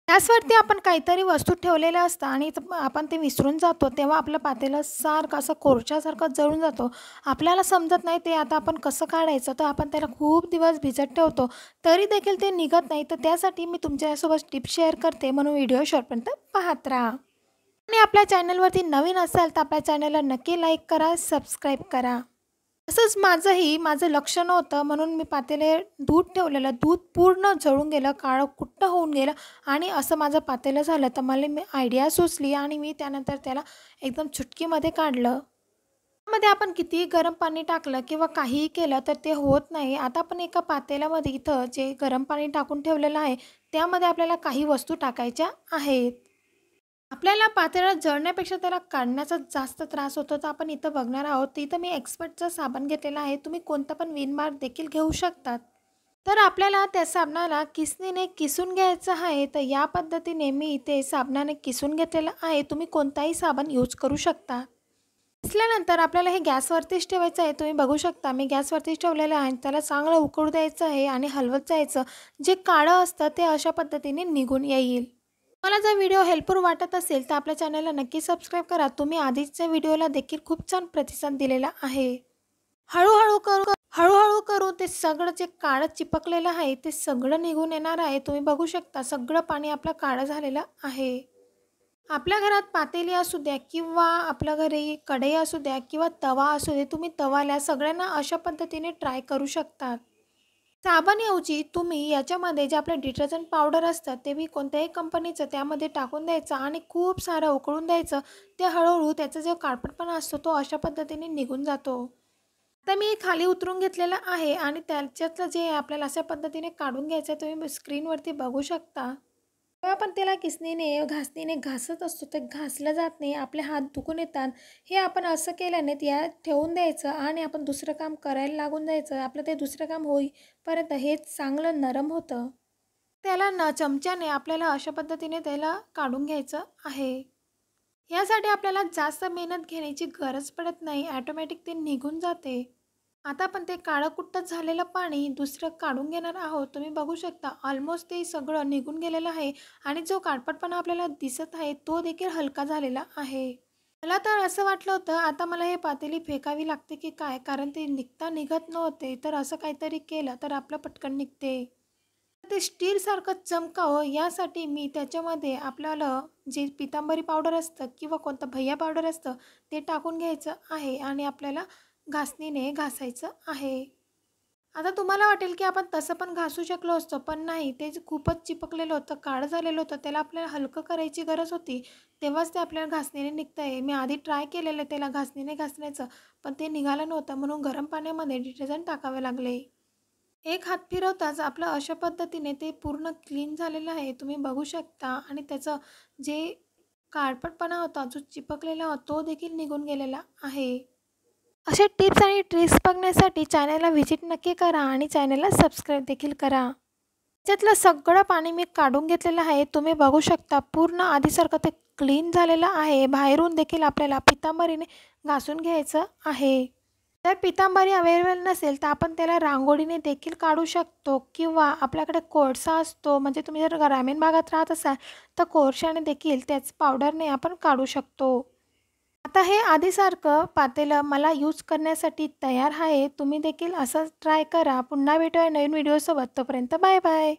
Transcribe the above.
गॅसवरती आपण काहीतरी वस्तू ठेवलेल्या असतात आणि आपण ते विसरून जातो, तेव्हा आपलं पातेलं सारखं असं कोळशासारखं जळून जातो. आपल्याला समजत नाही ते आता आपण कसं काढायचं, तर आपण त्याला खूप दिवस भिजत ठेवतो, तरी देखील ते निघत नाही. तर त्यासाठी मी तुमच्यासोबत टिप्स शेअर करते, म्हणून व्हिडिओ शेवटपर्यंत पाहत राहा. आणि आपल्या चॅनलवरती नवीन असाल तर आपल्या चॅनलला नक्की लाईक करा, सबस्क्राईब करा. तसंच माझं लक्ष नव्हतं, म्हणून मी पातेले दूध ठेवलेलं, दूध पूर्ण जळून गेलं, काळं कुट्ट होऊन गेलं आणि असं माझं पातेलं झालं. तर मी आयडिया सुचली आणि मी त्यानंतर त्याला एकदम चुटकीमध्ये काढलं. त्यामध्ये आपण कितीही गरम पाणी टाकलं किंवा काहीही केलं तर ते होत नाही. आता आपण एका पातेल्यामध्ये इथं जे गरम पाणी टाकून ठेवलेलं आहे, त्यामध्ये आपल्याला काही वस्तू टाकायच्या आहेत. आपल्याला पातेल्यात जळण्यापेक्षा त्याला काढण्याचा जास्त त्रास होतो, तर आपण इथं बघणार आहोत. तर इथं मी एक्सपर्टचा साबण घेतलेला आहे. तुम्ही कोणता पण विम बार देखील घेऊ शकतात. तर आपल्याला त्या साबणाला किसणीने किसून घ्यायचं आहे. तर या पद्धतीने मी इथे साबणाने किसून घेतलेलं आहे. तुम्ही कोणताही साबण यूज करू शकता. किसल्यानंतर आपल्याला हे गॅसवरतीच ठेवायचं आहे. तुम्ही बघू शकता मी गॅसवरतीच ठेवलेलं आहे. त्याला चांगलं उकळू द्यायचं आहे आणि हलवत जायचं. जे काळं असतं ते अशा पद्धतीने निघून येईल. मला जर व्हिडिओ हेल्पफुल वाटत असेल तर आपल्या चॅनलला नक्की सबस्क्राईब करा. तुम्ही आधीच्या व्हिडिओला देखील खूप छान प्रतिसाद दिलेला आहे. हळूहळू करू ते सगळं जे काळं चिपकलेलं आहे ते सगळं निघून येणार आहे. तुम्ही बघू शकता सगळं पाणी आपलं काळं झालेलं आहे. आपल्या घरात पातेली असू द्या किंवा आपल्या घरी कढई असू द्या किंवा तवा असू दे, तुम्ही तवाला सगळ्यांना अशा पद्धतीने ट्राय करू शकतात. साबणऐवजी तुम्ही याच्यामध्ये जे आपलं डिटर्जंट पावडर असतं ते मी कोणत्याही कंपनीचं त्यामध्ये टाकून द्यायचं आणि खूप सारं उकळून द्यायचं. ते हळूहळू त्याचा जो काळपटपणा असतो तो अशा पद्धतीने निघून जातो. आता मी खाली उतरून घेतलेलं आहे आणि त्याच्यातलं जे आपल्याला अशा पद्धतीने काढून घ्यायचं आहे, तुम्ही स्क्रीनवरती बघू शकता. तेव्हा आपण त्याला किसणीने घासणीने घासत असतो ते घासलं जात नाही, आपले हात दुखून येतात. हे आपण असं केल्याने त्या ठेवून द्यायचं आणि आपण दुसरं काम करायला लागून जायचं. आपलं ते दुसरं काम होईपर्यंत हे चांगलं नरम होतं. त्याला चमच्याने आपल्याला अशा पद्धतीने त्याला काढून घ्यायचं आहे. यासाठी आपल्याला जास्त मेहनत घेण्याची गरज पडत नाही, ॲटोमॅटिक ते निघून जाते. आता आपण ते काळं कुट्ट झालेलं पाणी दुसरं काढून घेणार आहोत. तुम्ही बघू शकता ऑलमोस्ट ते सगळं निघून गेलेलं आहे आणि जो काळपटपणा आपल्याला दिसत आहे तो देखील हलका झालेला आहे. मला तर असं वाटलं होतं आता मला हे पातेली फेकावी लागते की काय, कारण ते निघत नव्हते. तर असं काहीतरी केलं तर आपलं पटकन निघते. ते स्टीलसारखं चमकावं यासाठी मी त्याच्यामध्ये आपल्याला जे पितांबरी पावडर असतं किंवा कोणतं भैया पावडर असतं ते टाकून घ्यायचं आहे आणि आपल्याला घासणीने घासायचं आहे. आता तुम्हाला वाटेल की आपण तसं पण घासू शकलो असतो, पण नाही, ते जे खूपच चिपकलेलं होतं, काळं झालेलं होतं, त्याला आपल्याला हलकं करायची गरज होती. तेव्हाच ते आपल्याला घासणीने निघतं आहे. मी आधी ट्राय केलेलं त्याला घासणीने घासण्याचं, पण ते निघालं नव्हतं, म्हणून गरम पाण्यामध्ये डिटर्जंट टाकावे लागले. एक हात फिरवताच आपलं अशा पद्धतीने ते पूर्ण क्लीन झालेलं आहे. तुम्ही बघू शकता आणि त्याचं जे काळपटपणा होता, जो चिपकलेला होता, तो देखील निघून गेलेला आहे. असे टिप्स आणि ट्रिक्स बघण्यासाठी चॅनलला व्हिजिट नक्की करा आणि चॅनलला सबस्क्राईब देखील करा. त्यातलं सगळं पाणी मी काढून घेतलेलं आहे. तुम्ही बघू शकता पूर्ण आधीसारखं ते क्लीन झालेलं आहे. बाहेरून देखील आपल्याला पितांबरीने घासून घ्यायचं आहे. जर पितांबरी अवेलेबल नसेल तर आपण त्याला रांगोळीने देखील काढू शकतो किंवा आपल्याकडे कोळसा असतो, म्हणजे तुम्ही जर ग्रामीण भागात राहत असाल तर कोळशाने देखील त्याच पावडरने आपण काढू शकतो. आता हे आधीसारखं पातेलं मला यूज करण्यासाठी तयार आहे. तुम्ही देखील असंच ट्राय करा. पुन्हा भेटूया नवीन व्हिडिओसोबत. तोपर्यंत बाय बाय.